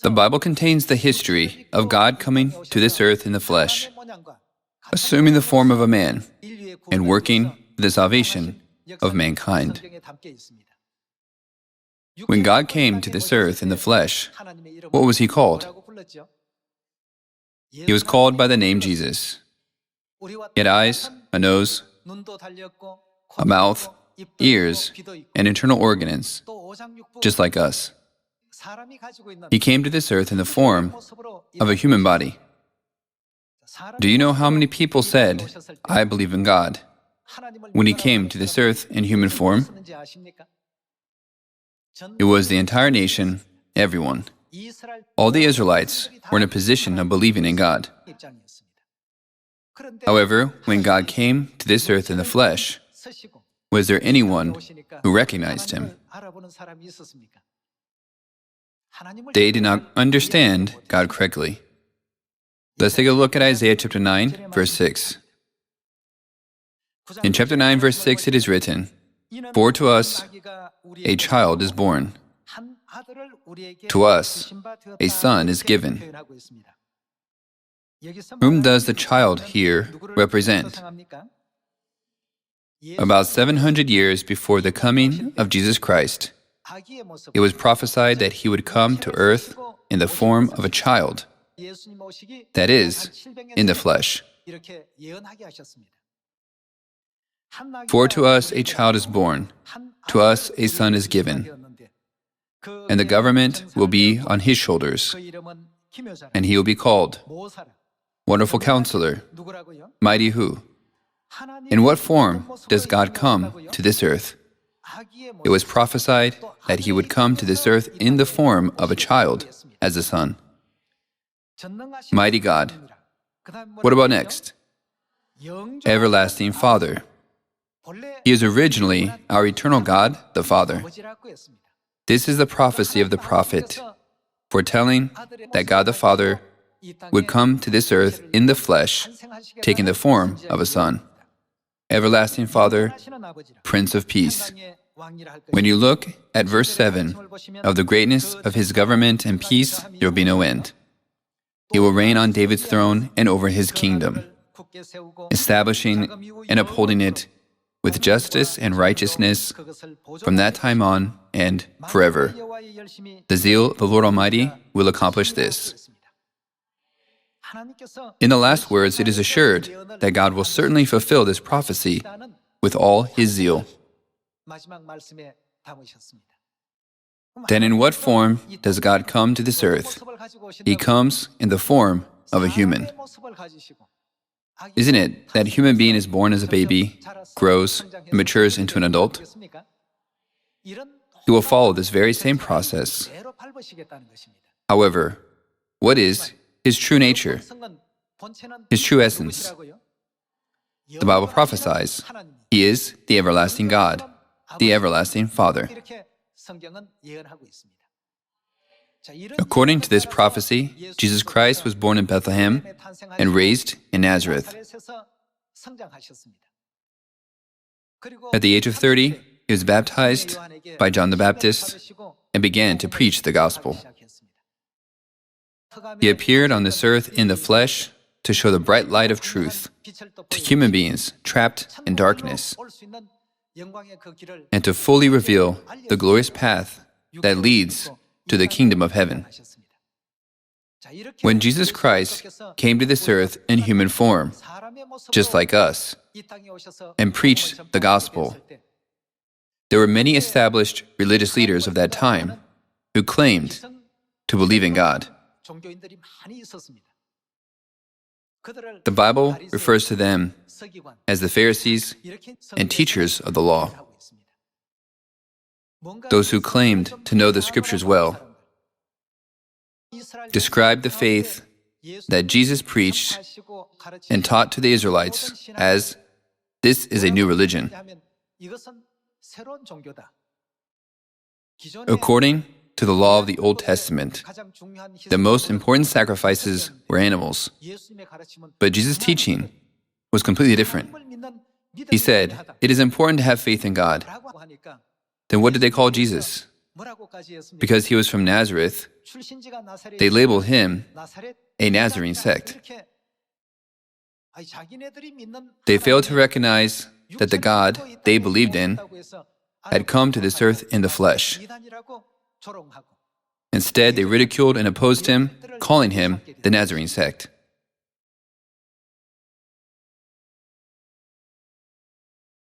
The Bible contains the history of God coming to this earth in the flesh, assuming the form of a man, and working for the salvation of mankind. When God came to this earth in the flesh, what was He called? He was called by the name Jesus. He had eyes, a nose, a mouth, ears, and internal organs, just like us. He came to this earth in the form of a human body. Do you know how many people said, "I believe in God," when He came to this earth in human form? It was the entire nation, everyone. All the Israelites were in a position of believing in God. However, when God came to this earth in the flesh, was there anyone who recognized Him? They did not understand God correctly. Let's take a look at Isaiah chapter 9, verse 6. In chapter 9, verse 6, it is written, "For to us a child is born, to us a son is given." Whom does the child here represent? About 700 years before the coming of Jesus Christ, it was prophesied that He would come to earth in the form of a child, that is, in the flesh. "For to us a child is born, to us a son is given, and the government will be on His shoulders, and He will be called Wonderful Counselor, Mighty Who." In what form does God come to this earth? It was prophesied that He would come to this earth in the form of a child, as a son. Mighty God. What about next? Everlasting Father. He is originally our eternal God, the Father. This is the prophecy of the prophet, foretelling that God the Father would come to this earth in the flesh, taking the form of a son. Everlasting Father, Prince of Peace. When you look at verse 7, of the greatness of His government and peace, there will be no end. He will reign on David's throne and over His kingdom, establishing and upholding it with justice and righteousness from that time on and forever. The zeal of the Lord Almighty will accomplish this. In the last words, it is assured that God will certainly fulfill this prophecy with all His zeal. Then in what form does God come to this earth? He comes in the form of a human. Isn't it that a human being is born as a baby, grows, and matures into an adult? He will follow this very same process. However, what is His true nature, His true essence? The Bible prophesies He is the everlasting God, the everlasting Father. According to this prophecy, Jesus Christ was born in Bethlehem and raised in Nazareth. At the age of 30, He was baptized by John the Baptist and began to preach the gospel. He appeared on this earth in the flesh to show the bright light of truth to human beings trapped in darkness, and to fully reveal the glorious path that leads to the kingdom of heaven. When Jesus Christ came to this earth in human form, just like us, and preached the gospel, there were many established religious leaders of that time who claimed to believe in God. The Bible refers to them as the Pharisees and teachers of the law. Those who claimed to know the Scriptures well described the faith that Jesus preached and taught to the Israelites as, "This is a new religion." According to the law of the Old Testament, the most important sacrifices were animals. But Jesus' teaching was completely different. He said, "It is important to have faith in God." Then what did they call Jesus? Because he was from Nazareth, they labeled him a Nazarene sect. They failed to recognize that the God they believed in had come to this earth in the flesh. Instead, they ridiculed and opposed him, calling him the Nazarene sect.